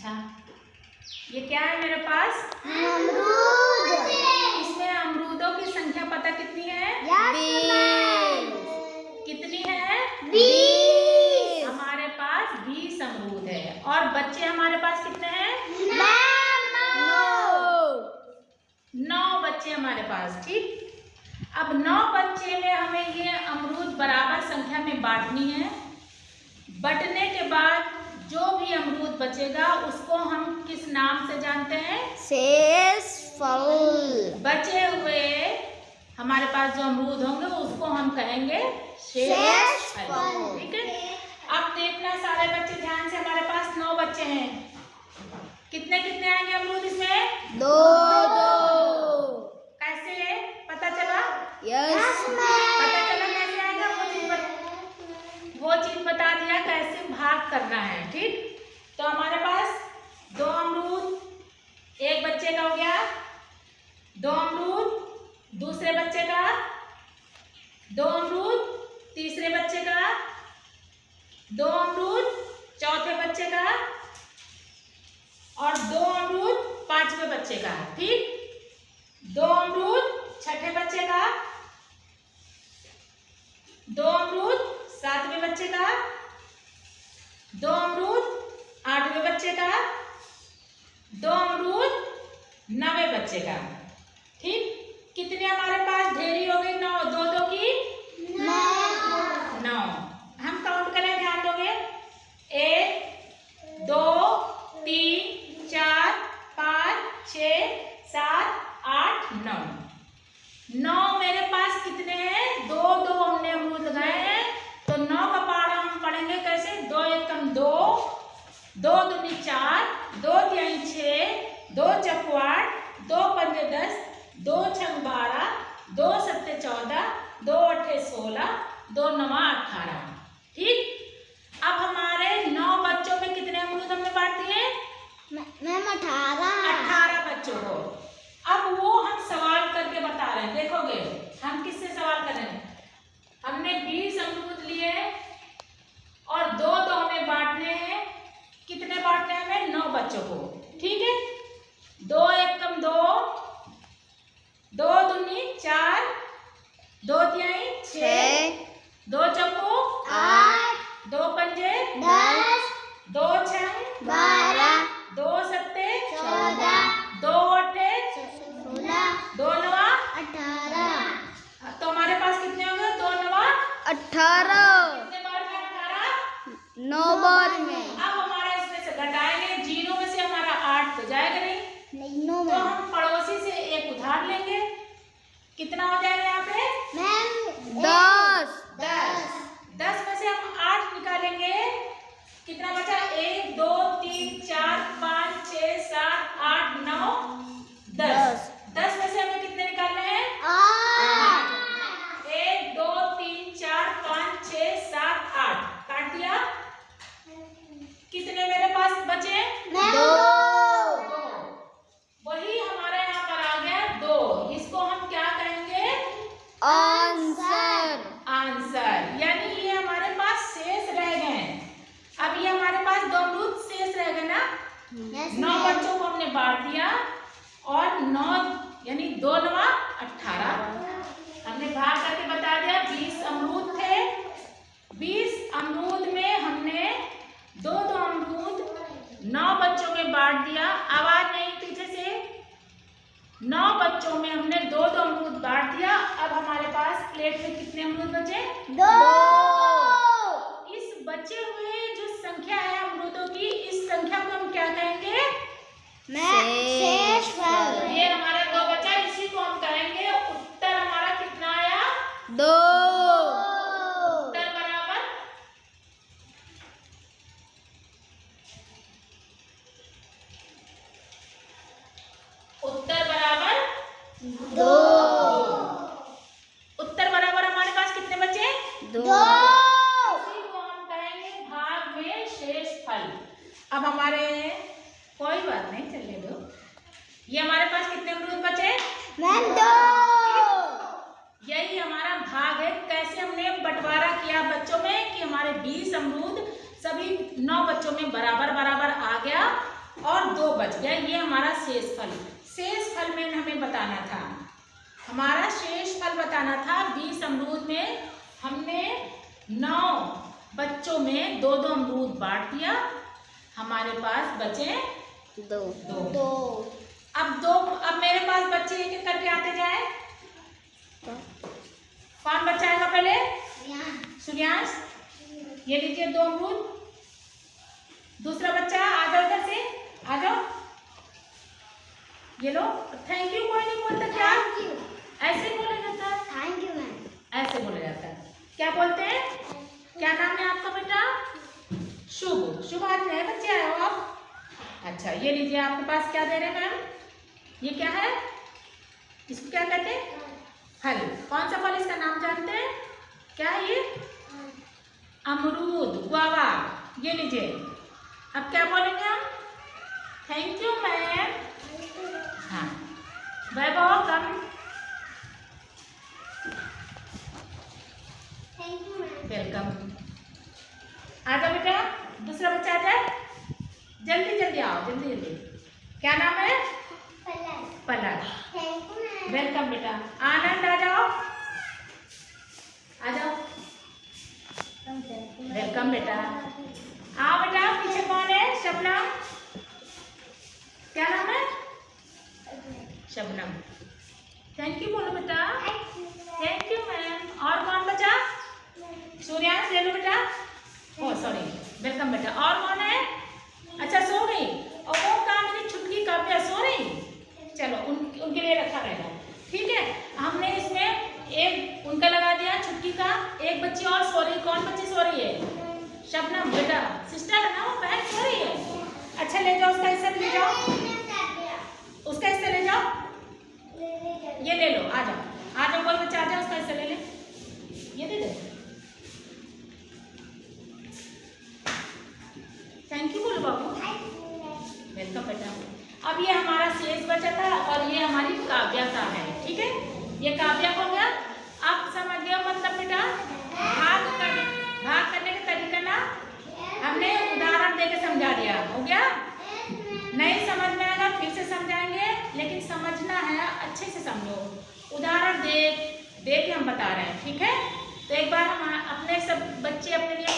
अच्छा, ये क्या है मेरे पास? अमरूद। इसमें अमरूदों की संख्या पता कितनी है? 20। कितनी है? 20। हमारे पास 20 अमरूद है। और बच्चे हमारे पास कितने हैं? 9 बच्चे हमारे पास। ठीक, अब 9 बच्चे में हमें ये अमरूद बराबर संख्या में बांटनी है। बंटने के बाद जो भी अमरूद बचेगा उसको हम किस नाम से जानते हैं? शेष फल। बचे हुए हमारे पास जो अमरूद होंगे उसको हम कहेंगे शेष फल। ठीक है, अब देखना सारे बच्चे ध्यान से। हमारे पास 9 बच्चे हैं। कितने कितने आएंगे अमरूद इसमें? 2 कैसे पता चला? यस पता चला कैसे आएगा? वो चीज बता दिया कैसे भाग करना है। ठीक, तो हमारे पास 2 अमरूद एक बच्चे का हो गया, 2 अमरूद दूसरे बच्चे का, 2 अमरूद तीसरे बच्चे का, 2 अमरूद चौथे बच्चे का और 2 अमरूद पांचवे बच्चे का। ठीक, 2 अमरूद छठे बच्चे का, 2 अमरूद सातवें बच्चे का, 2 अमरूद आठवें बच्चे का, 2 अमरूद 9वें बच्चे का। ठीक, कितने हमारे पास ढेरी हो गई? 9, 2 की 9। हम काउंट करें, ध्यान दोगे? 1 2 3 4 5 6 7 8 9। 9 मेरे पास कितने हैं? 2 2 हमने अमरूद लगाए हैं, तो 9 का पहाड़ा हम पढ़ेंगे कैसे? 2 एकम 2, 2 दूनी 4, 2 तिहाई 6, 2 चौको 8, 2 पंजे 10, 2 छंग 12, 2 सत्ते 14, 2 अट्ठे 16, 2 नवा 18। ठीक, अब हमारे 9 बच्चों में कितने अमरूद हमने बांट दिए? मैम 18। 18 बच्चों को। अब वो हम सवाल करके बता रहे हैं, देखोगे हम किससे सवाल कर रहे हैं? हमने 20 अमरूद लिए और 2 2 हमें बांटने हैं। कितने बांटने हैं हमें? 9 बच्चों को। ठीक है, 2 एकम 2, 2 दूनी 4, 2 तिहाई 6, 2 चौको 8, 2 पंजे 10, 2 छंग 12, 2 सत्ते 14, 2 अट्ठे 16, 2 नवा 18। तो हमारे पास कितने होंगे? 2 नवा 18। कितने बार में? 18। 9 बार में। अब हमारा इसमें से घटाएंगे, जीरो में से हमारा 8 तो जाएगा नहीं, नहीं, 9 तो हम पड़ोसी से एक उधार लेंगे। कितना हो जाएगा यहाँ पे? मैम 10। 10 में से हम 8 निकालेंगे, कितना बचा? 1 2 3 4 5 6 7 8 9 10। 10 में से हमें कितने निकालने हैं? 8। 1 2 3 4 5 6 7 8 काट दिया। कितने मेरे पास बचे? 2। 2। वही हमारा यहाँ पर आ गया 2। इसको हम क्या कहेंगे? आंसर। आंसर। यानी ये हमारे पास शेष रह गए। अब ये हमारे पास 2 अमरूद शेष रह गए ना। 9 बच्चों को हमने बांट दिया और 9 यानी 2 नवा 18 हमने भाग करके बता दिया। 20 अमरूद थे। 20 अमरूद में हमने 2 2 अमरूद 9 बच्चों में बांट दिया। आवाज नहीं पीछे से। 9 बच्चों में हमने 2 2 अमरूद बांट दिया। अब हमारे पास प्लेट में कितने अमरूद बचे? 2। इस बचे हुए जो संख्या है अमरूदों की, इस संख्या को हम क्या कहेंगे? शेष फल। ये हमारा 2 बचा, इसी को हम कहेंगे उत्तर। हमारा कितना आया? 2। उत्तर बराबर उत्तर बराबर 2। उत्तर बराबर हमारे पास कितने बचे? 2। इसी को हम कहेंगे भाग में शेष फल। अब हमारे कोई बात नहीं, चलिए दो। ये हमारे पास कितने अमरूद बचे? मैम 2। यही हमारा भाग है। कैसे हमने बंटवारा किया बच्चों में कि हमारे 20 अमरूद सभी 9 बच्चों में बराबर बराबर आ गया और 2 बच गया, ये हमारा शेष फल। शेष फल में हमें बताना था, हमारा शेष फल बताना था। 20 अमरूद में हमने 9 बच्चों में 2-2 अमरूद बांट दिया, हमारे पास बचे 2। अब मेरे पास बच्चे एक एक करके आते जाए। कौन बचाएगा पहले? सूर्यांश, ये लीजिए 2 अमरूद। दूसरा बच्चा आ जाओ, इधर से आ जाओ, ये लो। थैंक यू कोई नहीं बोलता क्या? ऐसे बोला जाता है, थैंक यू मैम। ऐसे बोला जाता है। क्या बोलते हैं? क्या नाम है आपका बेटा? शुभ। शुभ, आज नए बच्चे आए हो आप? अच्छा, ये लीजिए, आपके पास क्या दे रहे हैं मैम? ये क्या है? इसको क्या कहते हैं? फल। कौन सा फल, इसका नाम जानते हैं? क्या है ये? अमरूद, गुआवा। ये लीजिए। अब क्या बोलेंगे हम? Thank you ma'am. हाँ, वैभव कम। वेलकम। आ जाओ बेटा, दूसरा बच्चा आ जाए, जल्दी जल्दी आओ, जल्दी जल्दी। क्या नाम है? पलक। वेलकम बेटा। आनंद आ जाओ, आ जाओ। वेलकम बेटा। आओ बेटा, पीछे कौन है? शबनम। क्या नाम है? शबनम। थैंक यू बोलो बेटा। Thank you ma'am. और कौन बचा? सूर्यांश, ले लो बेटा। ओ सॉरी, वेलकम बेटा। और कौन है? अच्छा, सो गई। और वो काम मेरी छुटकी काव्या सो रही। चलो, उनके लिए रखा रहेगा, ठीक है। हमने इसमें एक उनका लगा दिया, छुटकी का। एक बच्ची और सो रही। कौन बच्ची सो रही है? शबनम बेटा, सिस्टर है ना, वो बहन सो रही है। अच्छा, ले जाओ उसका हिस्सा, ले जाओ उसका हिस्सा, ले जाओ। ये ले लो, आ जाओ, आ जाओ, कोई बच्चा आ जाओ, उसका हिस्सा ले ले। ये दे दे। थैंक यू बोलो बाबू। वेलकम बेटा। अब ये हमारा शेष बचा था और ये हमारी काव्या का है, ठीक है। ये काव्या हो गया। आप समझ गए मतलब बेटा? भाग करने का तरीका ना हमने उदाहरण देके समझा दिया, हो गया। नहीं समझ में आएगा फिर से समझाएंगे, लेकिन समझना है, अच्छे से समझो। उदाहरण दे के हम बता रहे हैं, ठीक है। तो एक बार हम अपने सब बच्चे अपने लिए